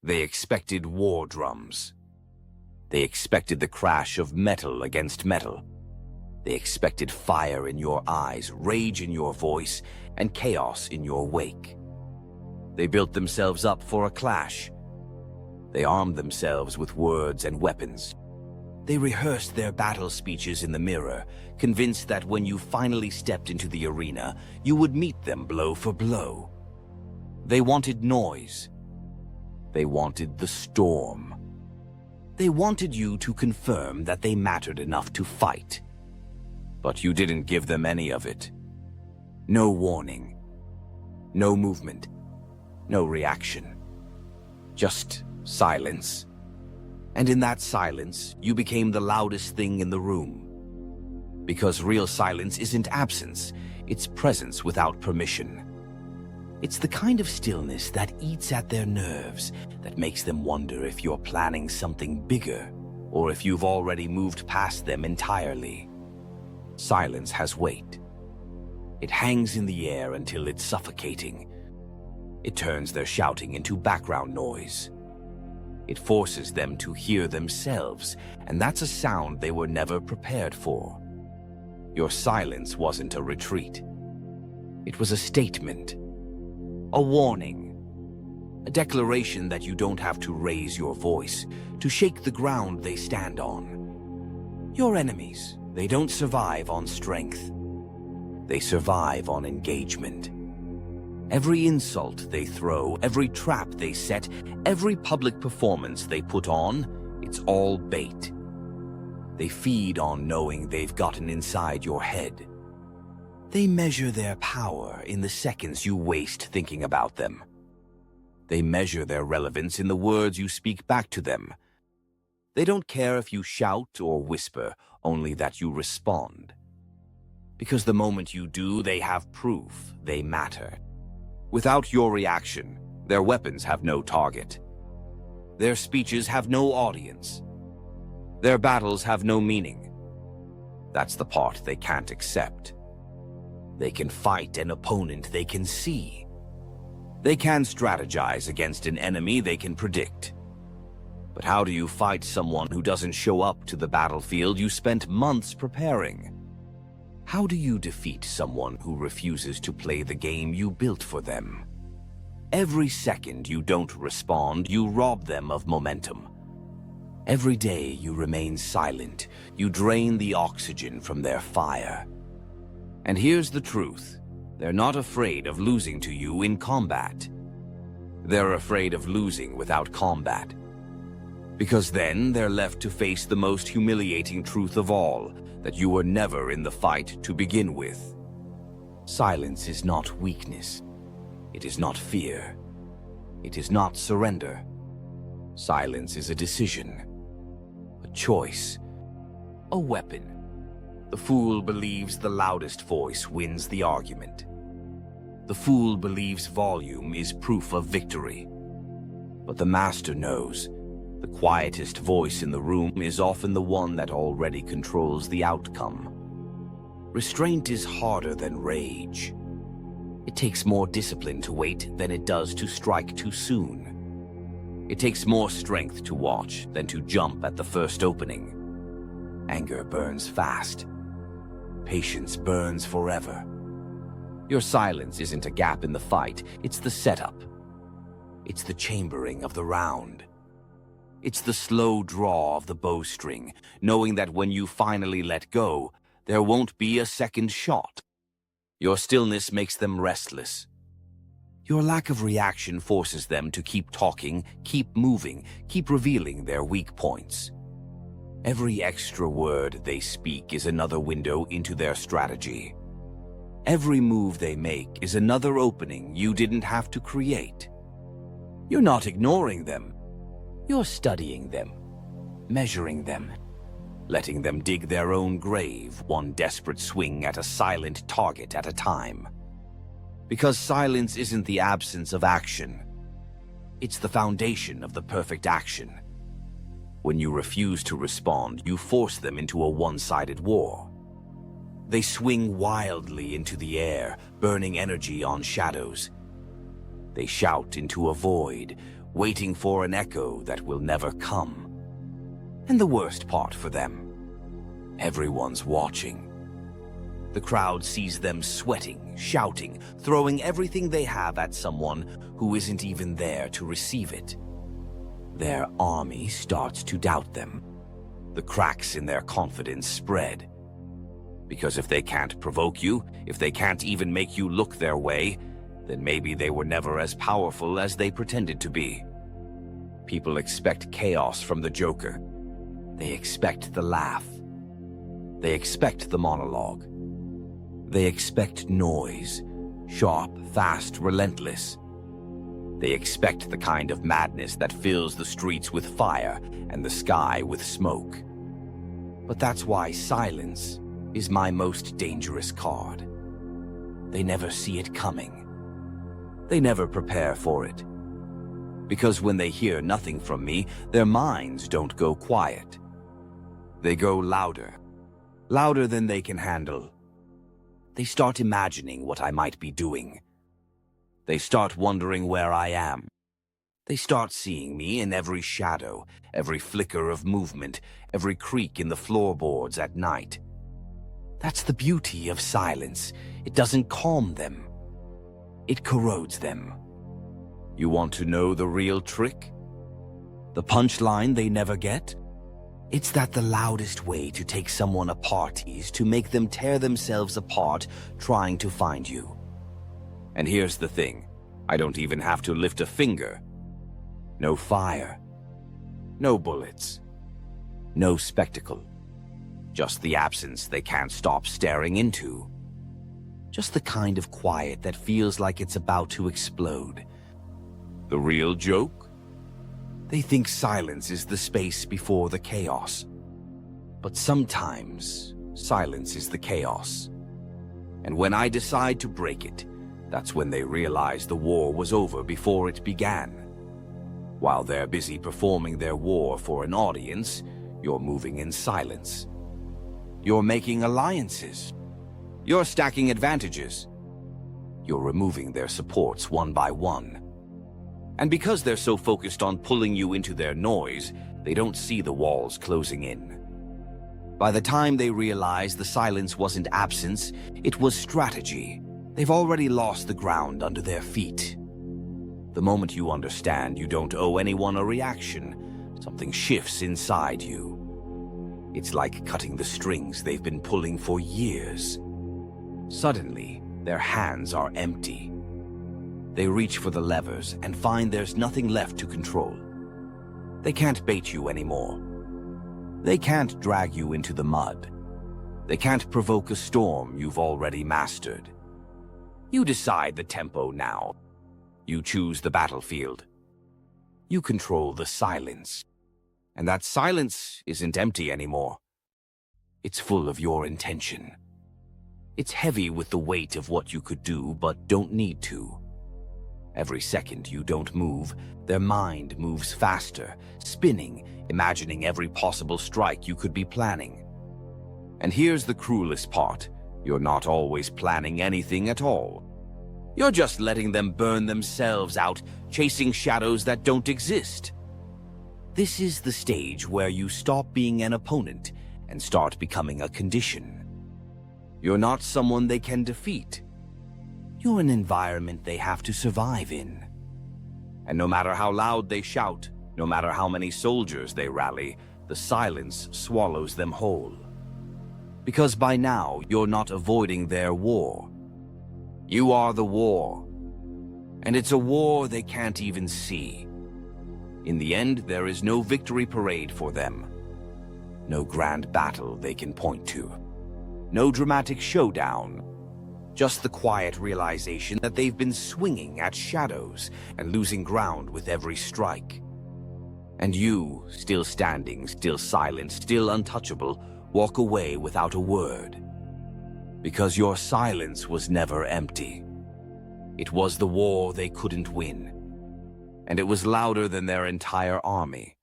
They expected war drums. They expected the crash of metal against metal. They expected fire in your eyes, rage in your voice, and chaos in your wake. They built themselves up for a clash. They armed themselves with words and weapons. They rehearsed their battle speeches in the mirror, convinced that when you finally stepped into the arena, you would meet them blow for blow. They wanted noise. They wanted the storm. They wanted you to confirm that they mattered enough to fight. But you didn't give them any of it. No warning. No movement. No reaction. Just silence. And in that silence, you became the loudest thing in the room. Because real silence isn't absence, it's presence without permission. It's the kind of stillness that eats at their nerves, that makes them wonder if you're planning something bigger, or if you've already moved past them entirely. Silence has weight. It hangs in the air until it's suffocating. It turns their shouting into background noise. It forces them to hear themselves, and that's a sound they were never prepared for. Your silence wasn't a retreat. It was a statement, a warning, a declaration that you don't have to raise your voice to shake the ground they stand on. Your enemies, they don't survive on strength. They survive on engagement. Every insult they throw, every trap they set, every public performance they put on, it's all bait. They feed on knowing they've gotten inside your head. They measure their power in the seconds you waste thinking about them. They measure their relevance in the words you speak back to them. They don't care if you shout or whisper, only that you respond. Because the moment you do, they have proof they matter. Without your reaction, their weapons have no target. Their speeches have no audience. Their battles have no meaning. That's the part they can't accept. They can fight an opponent they can see. They can strategize against an enemy they can predict. But how do you fight someone who doesn't show up to the battlefield you spent months preparing? How do you defeat someone who refuses to play the game you built for them? Every second you don't respond, you rob them of momentum. Every day you remain silent, you drain the oxygen from their fire. And here's the truth. They're not afraid of losing to you in combat. They're afraid of losing without combat. Because then they're left to face the most humiliating truth of all, that you were never in the fight to begin with. Silence is not weakness. It is not fear. It is not surrender. Silence is a decision, a choice, a weapon. The fool believes the loudest voice wins the argument. The fool believes volume is proof of victory. But the master knows the quietest voice in the room is often the one that already controls the outcome. Restraint is harder than rage. It takes more discipline to wait than it does to strike too soon. It takes more strength to watch than to jump at the first opening. Anger burns fast. Patience burns forever. Your silence isn't a gap in the fight, it's the setup. It's the chambering of the round. It's the slow draw of the bowstring, knowing that when you finally let go, there won't be a second shot. Your stillness makes them restless. Your lack of reaction forces them to keep talking, keep moving, keep revealing their weak points. Every extra word they speak is another window into their strategy. Every move they make is another opening you didn't have to create. You're not ignoring them. You're studying them, measuring them, letting them dig their own grave, one desperate swing at a silent target at a time. Because silence isn't the absence of action. It's the foundation of the perfect action. When you refuse to respond, you force them into a one-sided war. They swing wildly into the air, burning energy on shadows. They shout into a void, waiting for an echo that will never come. And the worst part for them, everyone's watching. The crowd sees them sweating, shouting, throwing everything they have at someone who isn't even there to receive it. Their army starts to doubt them. The cracks in their confidence spread. Because if they can't provoke you, if they can't even make you look their way, then maybe they were never as powerful as they pretended to be. People expect chaos from the Joker. They expect the laugh. They expect the monologue. They expect noise, sharp, fast, relentless. They expect the kind of madness that fills the streets with fire and the sky with smoke. But that's why silence is my most dangerous card. They never see it coming. They never prepare for it. Because when they hear nothing from me, their minds don't go quiet. They go louder, louder than they can handle. They start imagining what I might be doing. They start wondering where I am. They start seeing me in every shadow, every flicker of movement, every creak in the floorboards at night. That's the beauty of silence. It doesn't calm them. It corrodes them. You want to know the real trick? The punchline they never get? It's that the loudest way to take someone apart is to make them tear themselves apart trying to find you. And here's the thing, I don't even have to lift a finger. No fire. No bullets. No spectacle. Just the absence they can't stop staring into. Just the kind of quiet that feels like it's about to explode. The real joke? They think silence is the space before the chaos. But sometimes, silence is the chaos. And when I decide to break it, that's when they realize the war was over before it began. While they're busy performing their war for an audience, you're moving in silence. You're making alliances. You're stacking advantages. You're removing their supports one by one. And because they're so focused on pulling you into their noise, they don't see the walls closing in. By the time they realize the silence wasn't absence, it was strategy. They've already lost the ground under their feet. The moment you understand you don't owe anyone a reaction, something shifts inside you. It's like cutting the strings they've been pulling for years. Suddenly, their hands are empty. They reach for the levers and find there's nothing left to control. They can't bait you anymore. They can't drag you into the mud. They can't provoke a storm you've already mastered. You decide the tempo now. You choose the battlefield. You control the silence. And that silence isn't empty anymore. It's full of your intention. It's heavy with the weight of what you could do but don't need to. Every second you don't move, their mind moves faster, spinning, imagining every possible strike you could be planning. And here's the cruelest part. You're not always planning anything at all. You're just letting them burn themselves out, chasing shadows that don't exist. This is the stage where you stop being an opponent and start becoming a condition. You're not someone they can defeat. You're an environment they have to survive in. And no matter how loud they shout, no matter how many soldiers they rally, the silence swallows them whole. Because by now, you're not avoiding their war. You are the war. And it's a war they can't even see. In the end, there is no victory parade for them. No grand battle they can point to. No dramatic showdown. Just the quiet realization that they've been swinging at shadows and losing ground with every strike. And you, still standing, still silent, still untouchable, walk away without a word. Because your silence was never empty. It was the war they couldn't win. And it was louder than their entire army.